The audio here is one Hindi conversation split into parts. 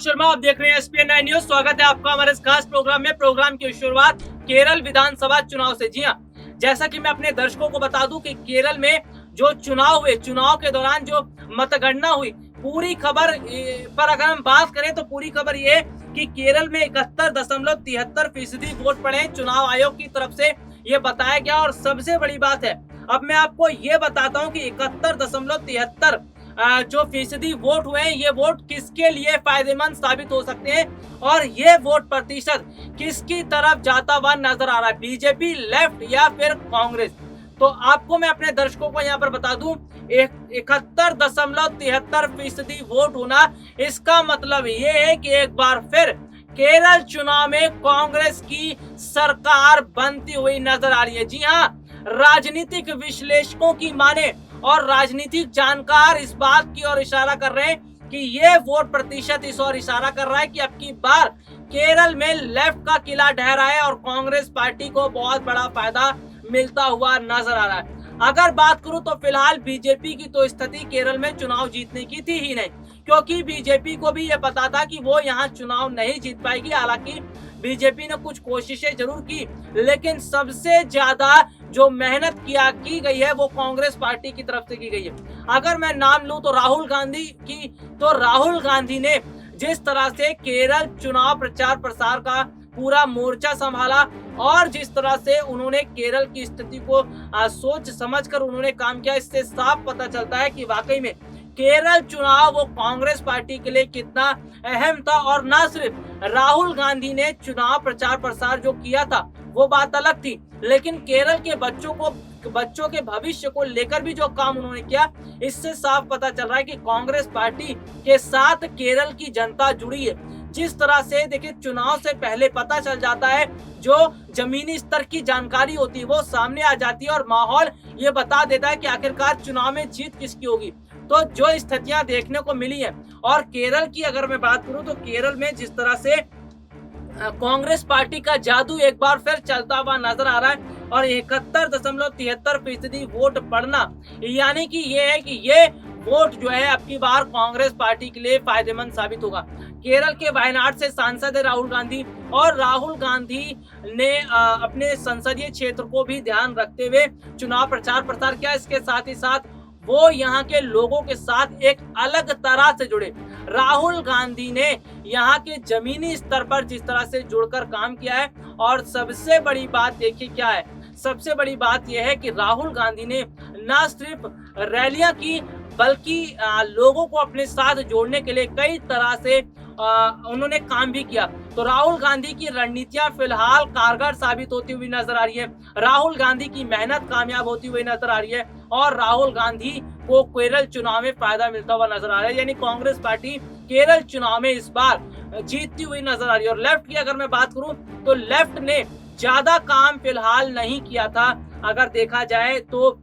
शर्मा, आप देख रहे हैं एसपीएन 9 न्यूज। स्वागत है आपका हमारे इस खास प्रोग्राम में। प्रोग्राम की शुरुआत केरल विधानसभा चुनाव से। जी हां, जैसा कि मैं अपने दर्शकों को बता दूं कि केरल में जो चुनाव हुए, चुनाव के दौरान जो मतगणना हुई, पूरी खबर पर अगर हम बात करें तो पूरी खबर ये कि केरल में 71.73% वोट पड़े चुनाव आयोग की तरफ से ये बताया गया। और सबसे बड़ी बात है, अब मैं आपको ये बताता हूं कि 71.73 जो फीसदी वोट हुए हैं, ये वोट किसके लिए फायदेमंद साबित हो सकते हैं और ये वोट प्रतिशत किसकी तरफ जाता हुआ नजर आ रहा है, बीजेपी, लेफ्ट या फिर कांग्रेस। तो आपको मैं अपने दर्शकों को यहाँ पर बता दूं, 71.73% वोट होना, इसका मतलब ये है कि एक बार फिर केरल चुनाव में कांग्रेस की सरकार बनती हुई नजर आ रही है। जी हाँ, राजनीतिक विश्लेषकों की माने और राजनीतिक जानकार इस बात की ओर इशारा कर रहे हैं कि ये वोट प्रतिशत इस ओर इशारा कर रहा है कि अब की बार केरल में लेफ्ट का किला ढह है और कांग्रेस पार्टी को बहुत बड़ा फायदा मिलता हुआ नजर आ रहा है। अगर बात करूं तो फिलहाल बीजेपी की तो स्थिति केरल में चुनाव जीतने की थी ही नहीं, क्योंकि बीजेपी को भी यह पता था कि वो यहाँ चुनाव नहीं जीत पाएगी। हालांकि बीजेपी ने कुछ कोशिशें जरूर की, लेकिन सबसे ज्यादा जो मेहनत की गई है वो कांग्रेस पार्टी की तरफ से की गई है। अगर मैं नाम लूं तो राहुल गांधी की, तो राहुल गांधी ने जिस तरह से केरल चुनाव प्रचार प्रसार का पूरा मोर्चा संभाला और जिस तरह से उन्होंने केरल की स्थिति को सोच समझकर उन्होंने काम किया, इससे साफ पता चलता है कि वाकई में केरल चुनाव वो कांग्रेस पार्टी के लिए कितना अहम था। और ना सिर्फ राहुल गांधी ने चुनाव प्रचार प्रसार जो किया था वो बात अलग थी, लेकिन केरल के बच्चों के भविष्य को लेकर भी जो काम उन्होंने किया, इससे साफ पता चल रहा है कि कांग्रेस पार्टी के साथ केरल की जनता जुड़ी है। जिस तरह से देखिए, चुनाव से पहले पता चल जाता है, जो जमीनी स्तर की जानकारी होती है वो सामने आ जाती है और माहौल ये बता देता है कि आखिरकार चुनाव में जीत किसकी होगी। तो जो स्थितियां देखने को मिली हैं, और केरल की अगर मैं बात करूं तो केरल में जिस तरह से कांग्रेस पार्टी का जादू एक बार फिर चलता हुआ नजर आ रहा है और 71.73% वोट पड़ना, यानी कि ये है कि ये वोट जो है अब की बार कांग्रेस पार्टी के लिए फायदेमंद साबित होगा। केरल के वायनाड से सांसद है राहुल गांधी, और राहुल गांधी ने अपने संसदीय क्षेत्र को भी ध्यान रखते हुए चुनाव प्रचार प्रसार किया। इसके साथ ही साथ वो यहाँ के लोगों के साथ एक अलग तरह से जुड़े। राहुल गांधी ने यहाँ के जमीनी स्तर पर जिस तरह से जुड़कर काम किया है, और सबसे बड़ी बात देखिए क्या है, सबसे बड़ी बात यह है कि राहुल गांधी ने न सिर्फ रैलियां की, बल्कि लोगों को अपने साथ जोड़ने के लिए कई तरह से उन्होंने काम भी किया। तो राहुल गांधी की रणनीतियां फिलहाल कारगर साबित होती हुई नजर आ रही है, राहुल गांधी की मेहनत कामयाब होती हुई नजर आ रही है और राहुल गांधी को केरल चुनाव में फायदा मिलता हुआ नजर आ रहा है। यानी कांग्रेस पार्टी केरल चुनाव में इस बार जीतती हुई नजर आ रही है। और लेफ्ट की अगर मैं बात करूं तो लेफ्ट ने ज्यादा काम फिलहाल नहीं किया था अगर देखा जाए तो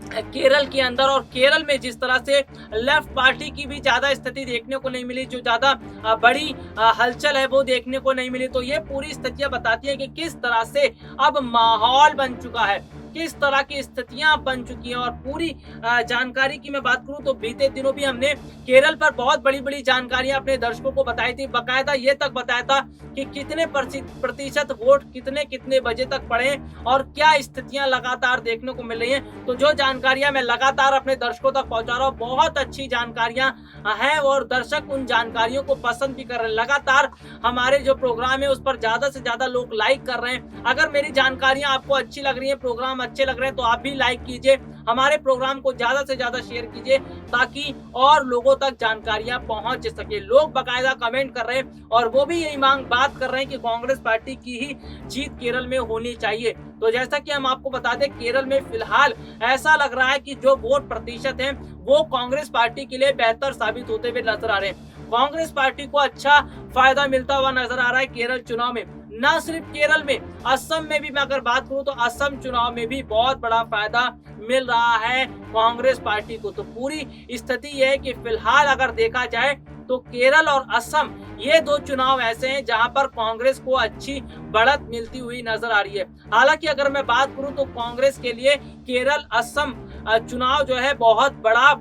केरल के अंदर, और केरल में जिस तरह से लेफ्ट पार्टी की भी ज्यादा स्थिति देखने को नहीं मिली, जो ज्यादा बड़ी हलचल है वो देखने को नहीं मिली। तो ये पूरी स्थितियां बताती है कि किस तरह से अब माहौल बन चुका है, किस तरह की स्थितियां बन चुकी हैं। और पूरी जानकारी की मैं बात करूं तो बीते दिनों भी हमने केरल पर बहुत बड़ी बड़ी जानकारियां अपने दर्शकों को बताई थी। बाकायदा ये तक बताया था कि कितने प्रतिशत वोट कितने बजे तक पड़े और क्या स्थितियां लगातार देखने को मिल रही हैं। तो जो जानकारियां मैं लगातार अपने दर्शकों तक पहुंचा रहा हूं, बहुत अच्छी जानकारियां हैं और दर्शक उन जानकारियों को पसंद भी कर रहे हैं। लगातार हमारे जो प्रोग्राम है उस पर ज्यादा से ज्यादा लोग लाइक कर रहे हैं। अगर मेरी जानकारियां आपको अच्छी लग रही है, प्रोग्राम अच्छे लग रहे हैं, तो आप भी लाइक कीजिए, हमारे प्रोग्राम को ज्यादा से ज्यादा शेयर कीजिए ताकि और लोगों तक जानकारियां पहुंच सके। लोग बाकायदा कमेंट कर रहे हैं और वो भी यही बात कर रहे हैं कि कांग्रेस पार्टी की ही जीत केरल में होनी चाहिए। तो जैसा कि हम आपको बता दें, केरल में फिलहाल ऐसा लग रहा है कि जो वोट प्रतिशत है वो कांग्रेस पार्टी के लिए बेहतर साबित होते हुए नजर आ रहे हैं। कांग्रेस पार्टी को अच्छा फायदा मिलता हुआ नजर आ रहा है केरल चुनाव में। न सिर्फ केरल में, असम में भी मैं अगर बात करूं तो असम चुनाव में भी बहुत बड़ा फायदा मिल रहा है कांग्रेस पार्टी को। तो पूरी स्थिति यह है कि फिलहाल अगर देखा जाए तो केरल और असम, ये दो चुनाव ऐसे हैं जहां पर कांग्रेस को अच्छी बढ़त मिलती हुई नजर आ रही है। हालांकि अगर मैं बात करूं तो कांग्रेस के लिए केरल असम चुनाव जो है बहुत बड़ा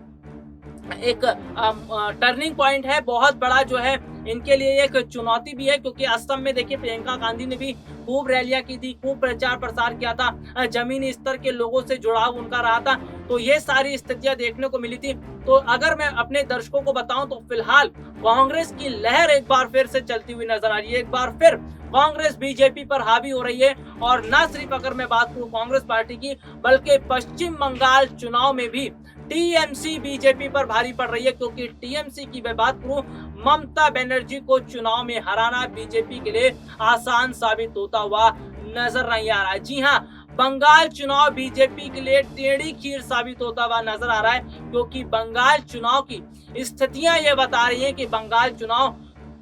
एक टर्निंग पॉइंट है, बहुत बड़ा जो है इनके लिए एक चुनौती भी है, क्योंकि असम में देखिए प्रियंका गांधी ने भी खूब रैलियां की थी, खूब प्रचार प्रसार किया था, जमीनी स्तर के लोगों से जुड़ाव उनका रहा था। तो ये सारी स्थितियां देखने को मिली थी। तो अगर मैं अपने दर्शकों को बताऊं तो फिलहाल कांग्रेस की लहर एक बार फिर से चलती हुई नजर आ रही है। एक बार फिर कांग्रेस बीजेपी पर हावी हो रही है, और न सिर्फ अगर मैं बात करूं कांग्रेस पार्टी की, बल्कि पश्चिम बंगाल चुनाव में भी टीएमसी बीजेपी पर भारी पड़ रही है, क्योंकि टीएमसी की मैं बात करूं, ममता बनर्जी को चुनाव में हराना बीजेपी के लिए आसान साबित होता हुआ नजर नहीं आ रहा है। जी हां, बंगाल चुनाव बीजेपी के लिए टेढ़ी खीर साबित होता हुआ नजर आ रहा है, क्योंकि बंगाल चुनाव की स्थितियां ये बता रही हैं कि बंगाल चुनाव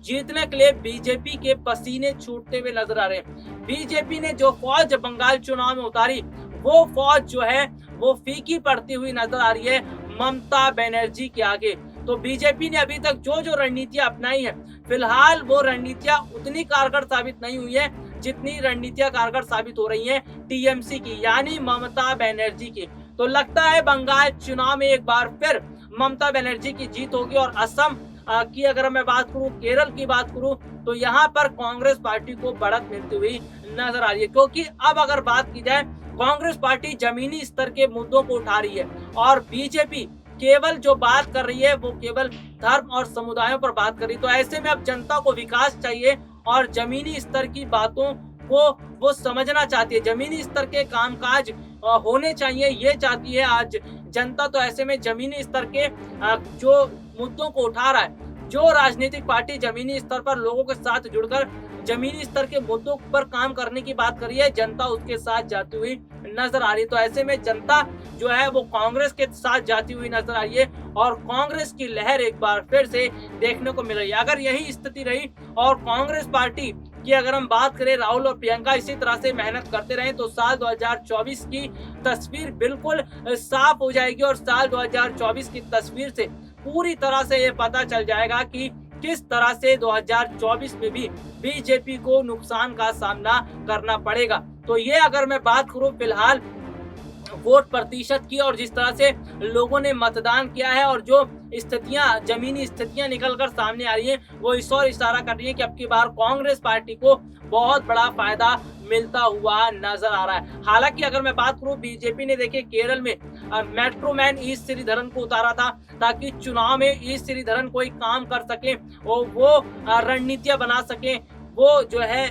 जीतने के लिए बीजेपी के पसीने छूटते हुए नजर आ रहे हैं। बीजेपी ने जो फौज बंगाल चुनाव में उतारी, वो फौज जो है वो फीकी पड़ती हुई नजर आ रही है ममता बनर्जी के आगे। तो बीजेपी ने अभी तक जो जो रणनीतियां अपनाई है, फिलहाल वो रणनीतियां उतनी कारगर साबित नहीं हुई है जितनी रणनीतियां कारगर साबित हो रही हैं टीएमसी की, यानी ममता बनर्जी की। तो लगता है बंगाल चुनाव में एक बार फिर ममता बनर्जी की जीत होगी, और असम की अगर मैं बात करूं, केरल की बात करूं, तो यहाँ पर कांग्रेस पार्टी को बढ़त मिलती हुई नजर आ रही है। क्योंकि अब अगर बात की जाए, कांग्रेस पार्टी जमीनी स्तर के मुद्दों को उठा रही है, और बीजेपी केवल जो बात कर रही है वो केवल धर्म और समुदायों पर बात कर रही है। तो ऐसे में अब जनता को विकास चाहिए, और जमीनी स्तर की बातों को वो समझना चाहती है, जमीनी स्तर के कामकाज होने चाहिए, ये चाहती है आज जनता। तो ऐसे में जमीनी स्तर के जो मुद्दों को उठा रहा है, जो राजनीतिक पार्टी जमीनी स्तर पर लोगों के साथ जुड़कर जमीनी स्तर के मुद्दों पर काम करने की बात कर रही है, जनता उसके साथ जाती हुई नजर आ रही है। तो ऐसे में जनता जो है वो कांग्रेस के साथ जाती हुई नजर आ रही है, और कांग्रेस की लहर एक बार फिर से देखने को मिल रही है। अगर यही स्थिति रही और कांग्रेस पार्टी की अगर हम बात करें, राहुल और प्रियंका इसी तरह से मेहनत करते रहे, तो साल 2024 की तस्वीर बिल्कुल साफ हो जाएगी, और साल 2024 की तस्वीर से पूरी तरह से ये पता चल जाएगा कि किस तरह से 2024 में भी बीजेपी को नुकसान का सामना करना पड़ेगा। तो ये अगर मैं बात करूं फिलहाल वोट प्रतिशत की, और जिस तरह से लोगों ने मतदान किया है, और जो स्थितियां जमीनी स्थितियां निकलकर सामने आ रही हैं, वो इस और इशारा कर रही है कि अब की बार कांग्रेस पार्टी को बहुत बड़ा फायदा मिलता हुआ नजर आ रहा है। हालांकि अगर मैं बात करूं, बीजेपी ने देखिए केरल में मेट्रो मैन ई श्रीधरन को उतारा था, ताकि चुनाव में ई श्रीधरन कोई काम कर सके और वो रणनीतियां बना सके, वो जो है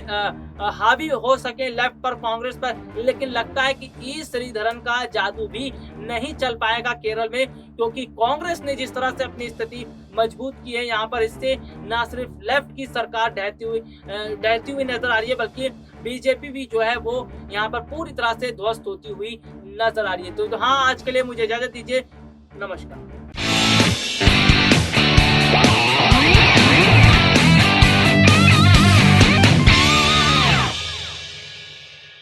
हावी हो सके लेफ्ट पर, कांग्रेस पर। लेकिन लगता है कि ई श्रीधरन का जादू भी नहीं चल पाएगा केरल में, क्योंकि कांग्रेस ने जिस तरह से अपनी स्थिति मजबूत की है यहाँ पर, इससे न सिर्फ लेफ्ट की सरकार ढहती हुई नजर आ रही है, बल्कि बीजेपी भी जो है वो यहाँ पर पूरी तरह से ध्वस्त होती हुई नजर आ रही है। तो हाँ, आज के लिए मुझे इजाजत दीजिए, नमस्कार।